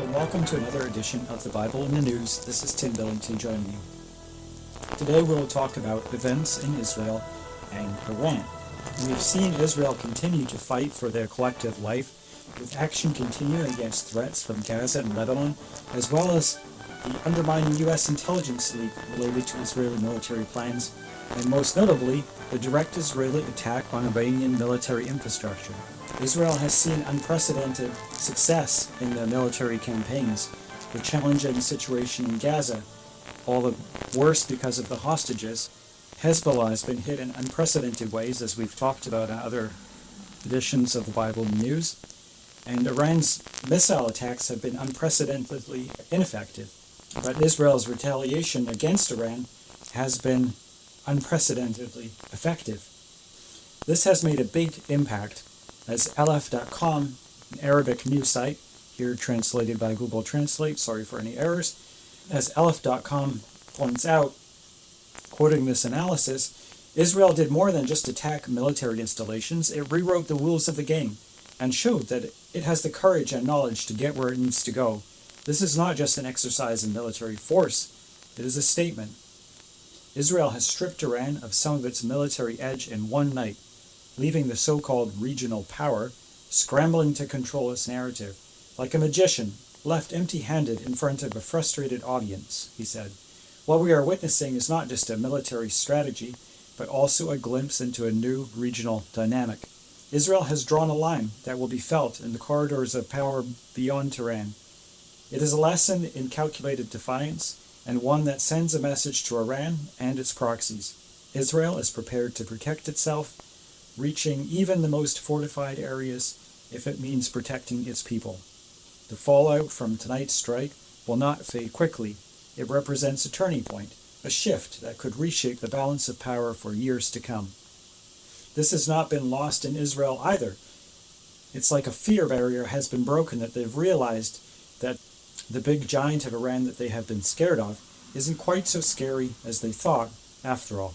and welcome to another edition of the Bible in the News. This is Tim Billington joining you. Today we'll talk about events in Israel and Iran. We've seen Israel continue to fight for their collective life, with action continuing against threats from Gaza and Lebanon, as well as the undermining U.S. intelligence leak related to Israeli military plans, and most notably, the direct Israeli attack on Iranian military infrastructure. Israel has seen unprecedented success in their military campaigns. The challenging situation in Gaza, all the worse because of the hostages. Hezbollah has been hit in unprecedented ways, as we've talked about in other editions of the Bible News. And Iran's missile attacks have been unprecedentedly ineffective. But Israel's retaliation against Iran has been unprecedentedly effective. This has made a big impact, as LF.com, an Arabic news site, here translated by Google Translate, sorry for any errors, as LF.com points out, quoting this analysis, Israel did more than just attack military installations. It rewrote the rules of the game and showed that it has the courage and knowledge to get where it needs to go. This is not just an exercise in military force, it is a statement. Israel has stripped Iran of some of its military edge in one night, leaving the so-called regional power scrambling to control its narrative, like a magician left empty-handed in front of a frustrated audience, he said. What we are witnessing is not just a military strategy, but also a glimpse into a new regional dynamic. Israel has drawn a line that will be felt in the corridors of power beyond Tehran. It is a lesson in calculated defiance, and one that sends a message to Iran and its proxies. Israel is prepared to protect itself, reaching even the most fortified areas if it means protecting its people. The fallout from tonight's strike will not fade quickly. It represents a turning point, a shift that could reshape the balance of power for years to come. This has not been lost in Israel either. It's like a fear barrier has been broken, that they've realized that the big giant of Iran that they have been scared of isn't quite so scary as they thought, after all.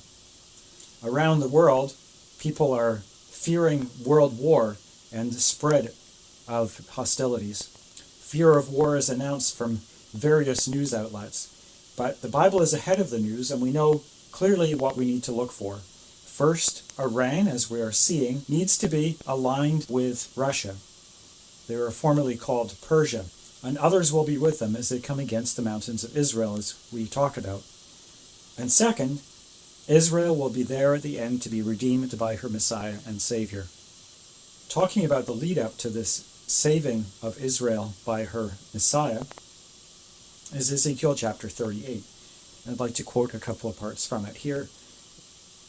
Around the world, people are fearing world war and the spread of hostilities. Fear of war is announced from various news outlets. But the Bible is ahead of the news, and we know clearly what we need to look for. First, Iran, as we are seeing, needs to be aligned with Russia. They were formerly called Persia, and others will be with them as they come against the mountains of Israel, as we talk about. And second, Israel will be there at the end to be redeemed by her Messiah and Savior. Talking about the lead-up to this saving of Israel by her Messiah is Ezekiel chapter 38. I'd like to quote a couple of parts from it here.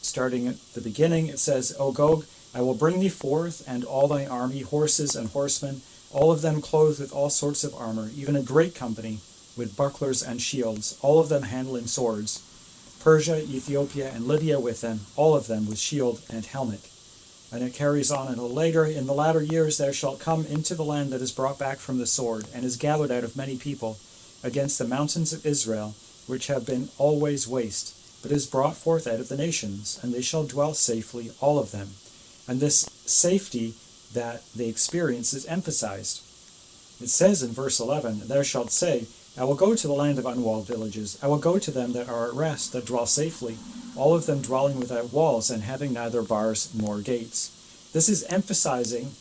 Starting at the beginning, it says, O Gog, I will bring thee forth, and all thy army, horses and horsemen, all of them clothed with all sorts of armor, even a great company, with bucklers and shields, all of them handling swords. Persia, Ethiopia, and Libya with them, all of them with shield and helmet. And it carries on a little later, in the latter years there shall come into the land that is brought back from the sword, and is gathered out of many people, against the mountains of Israel, which have been always waste, but is brought forth out of the nations, and they shall dwell safely, all of them. And this safety that they experience is emphasized. It says in verse 11, Thou shalt say, I will go to the land of unwalled villages. I will go to them that are at rest, that dwell safely, all of them dwelling without walls, and having neither bars nor gates. This is emphasizing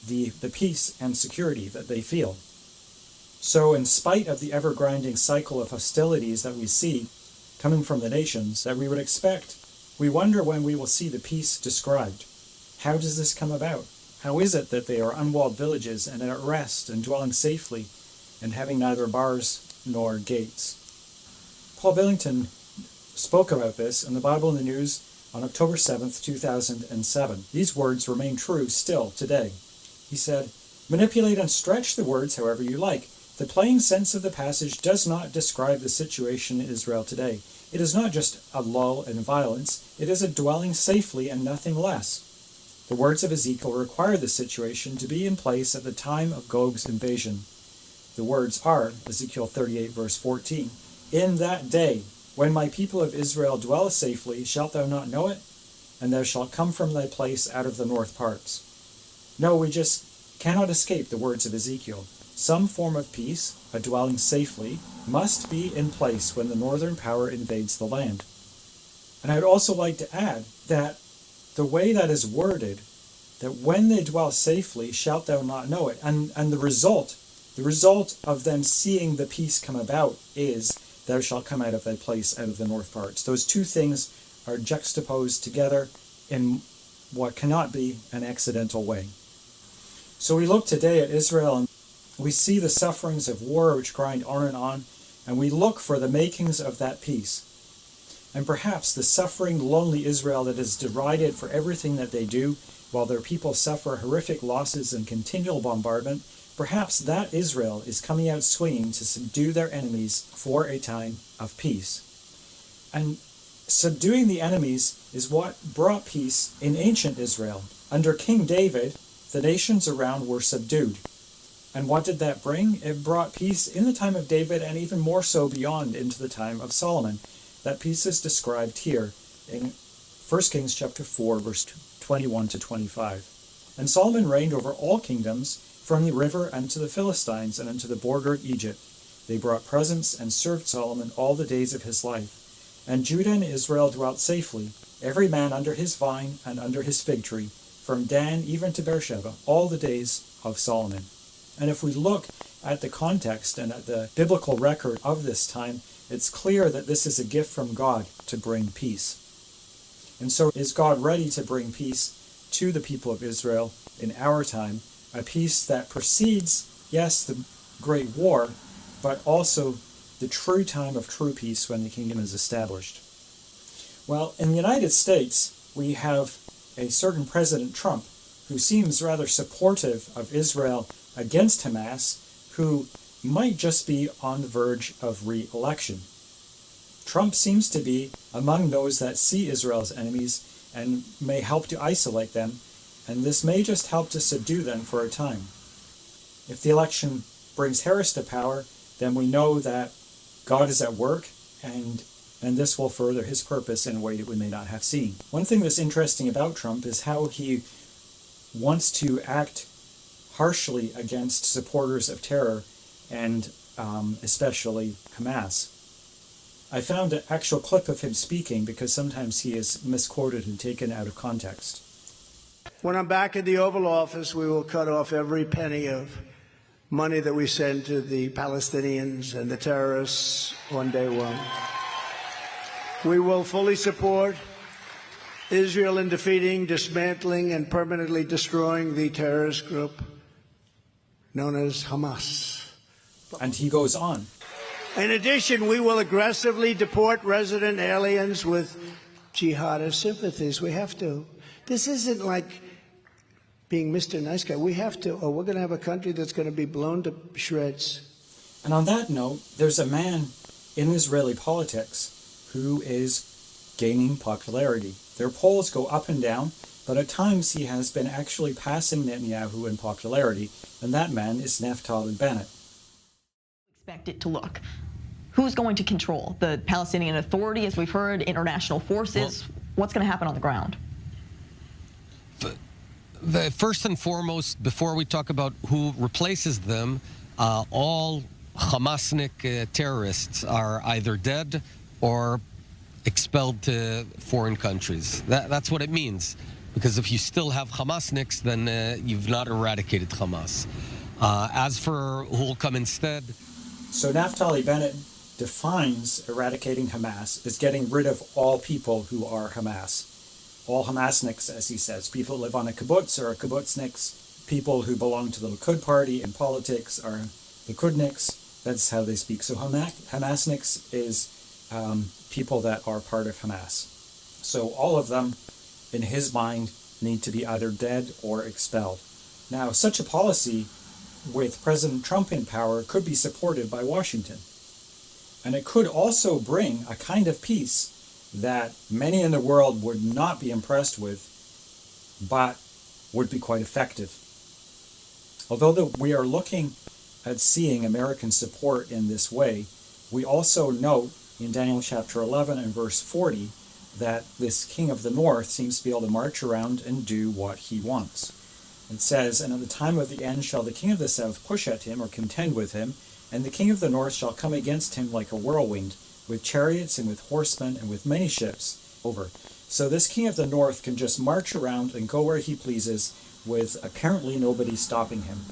the peace and security that they feel. So in spite of the ever-grinding cycle of hostilities that we see coming from the nations that we would expect, we wonder when we will see the peace described. How does this come about? How is it that they are unwalled villages and at rest and dwelling safely and having neither bars nor gates? Paul Billington spoke about this in the Bible in the News on October 7th, 2007. These words remain true still today. He said, Manipulate and stretch the words however you like. The plain sense of the passage does not describe the situation in Israel today. It is not just a lull in violence, it is a dwelling safely and nothing less. The words of Ezekiel require the situation to be in place at the time of Gog's invasion. The words are, Ezekiel 38 verse 14, In that day, when my people of Israel dwell safely, shalt thou not know it? And thou shalt come from thy place out of the north parts. No, we just cannot escape the words of Ezekiel. some form of peace, a dwelling safely, must be in place when the northern power invades the land. And I would also like to add that the way that is worded, that when they dwell safely, shalt thou not know it. And the result of them seeing the peace come about is, thou shalt come out of thy place, out of the north parts. Those two things are juxtaposed together in what cannot be an accidental way. So we look today at Israel and we see the sufferings of war which grind on, and we look for the makings of that peace. And perhaps the suffering, lonely Israel that is derided for everything that they do, while their people suffer horrific losses and continual bombardment, perhaps that Israel is coming out swinging to subdue their enemies for a time of peace. And subduing the enemies is what brought peace in ancient Israel. Under King David, the nations around were subdued. And what did that bring? It brought peace in the time of David, and even more so beyond into the time of Solomon. That peace is described here in 1 Kings chapter 4, verse 21 to 25. And Solomon reigned over all kingdoms, from the river unto the Philistines and unto the border of Egypt. They brought presents and served Solomon all the days of his life. And Judah and Israel dwelt safely, every man under his vine and under his fig tree, from Dan even to Beersheba, all the days of Solomon. And if we look at the context and at the biblical record of this time, it's clear that this is a gift from God to bring peace. And so is God ready to bring peace to the people of Israel in our time, a peace that precedes, yes, the great war, but also the true time of true peace when the kingdom is established. Well, in the United States, we have a certain President Trump who seems rather supportive of Israel against Hamas, who might just be on the verge of re-election. Trump seems to be among those that see Israel as enemies and may help to isolate them, and this may just help to subdue them for a time. If the election brings Harris to power, then we know that God is at work, and this will further his purpose in a way that we may not have seen. One thing that's interesting about Trump is how he wants to act harshly against supporters of terror, and especially Hamas. I found an actual clip of him speaking because sometimes he is misquoted and taken out of context. When I'm back in the Oval Office, we will cut off every penny of money that we send to the Palestinians and the terrorists on day one. We will fully support Israel in defeating, dismantling, and permanently destroying the terrorist group known as Hamas. And he goes on. In addition, we will aggressively deport resident aliens with jihadist sympathies. We have to. This isn't like being Mr. Nice Guy. We have to, or we're going to have a country that's going to be blown to shreds. And on that note, there's a man in Israeli politics who is gaining popularity. Their polls go up and down, but at times he has been actually passing Netanyahu in popularity, and that man is Naftali Bennett. Expect it to look. Who's going to control the Palestinian Authority, as we've heard, international forces? What's going to happen on the ground? The first and foremost, before we talk about who replaces them, all Hamasnik terrorists are either dead or expelled to foreign countries. That's what it means. Because if you still have Hamasniks, then you've not eradicated Hamas. As for who will come instead... So Naftali Bennett defines eradicating Hamas as getting rid of all people who are Hamas. All Hamasniks, as he says. People who live on a kibbutz are kibbutzniks. People who belong to the Likud party in politics are Likudniks. That's how they speak. So Hamasniks is people that are part of Hamas. So all of them, in his mind, need to be either dead or expelled. Now, such a policy with President Trump in power could be supported by Washington. And it could also bring a kind of peace that many in the world would not be impressed with, but would be quite effective. Although we are looking at seeing American support in this way, we also note in Daniel chapter 11 and verse 40 that this king of the north seems to be able to march around and do what he wants. It says, "And at the time of the end shall the king of the south push at him, or contend with him, and the king of the north shall come against him like a whirlwind, with chariots and with horsemen and with many ships." Over. So this king of the north can just march around and go where he pleases, with apparently nobody stopping him.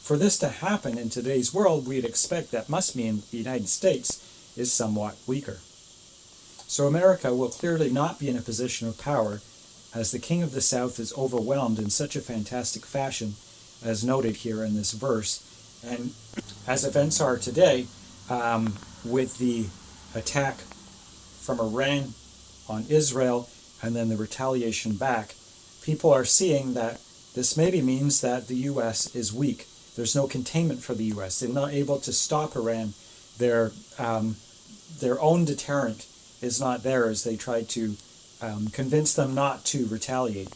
For this to happen in today's world, we'd expect that must mean the United States is somewhat weaker. So America will clearly not be in a position of power, as the king of the south is overwhelmed in such a fantastic fashion, as noted here in this verse. And as events are today, with the attack from Iran on Israel and then the retaliation back, people are seeing that this maybe means that the U.S. is weak. There's no containment for the U.S. They're not able to stop Iran. Their own deterrent is not there as they try to convince them not to retaliate.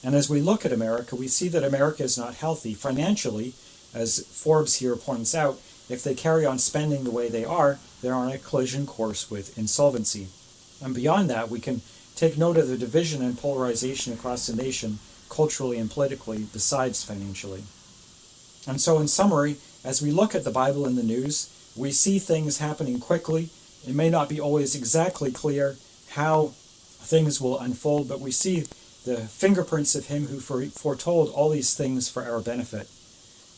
And as we look at America, we see that America is not healthy financially. As Forbes here points out, if they carry on spending the way they are, they're on a collision course with insolvency. And beyond that, we can take note of the division and polarization across the nation, culturally and politically, besides financially. And so in summary, as we look at the Bible in the news, we see things happening quickly. It may not be always exactly clear how things will unfold, but we see the fingerprints of him who foretold all these things for our benefit.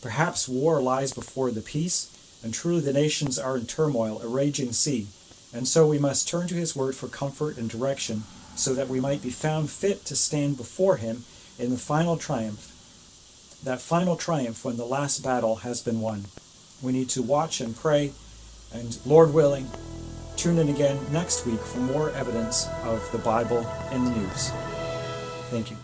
Perhaps war lies before the peace, and truly the nations are in turmoil, a raging sea. And so we must turn to his word for comfort and direction, so that we might be found fit to stand before him in the final triumph, that final triumph when the last battle has been won. We need to watch and pray, and Lord willing, tune in again next week for more evidence of the Bible in the news. Thank you.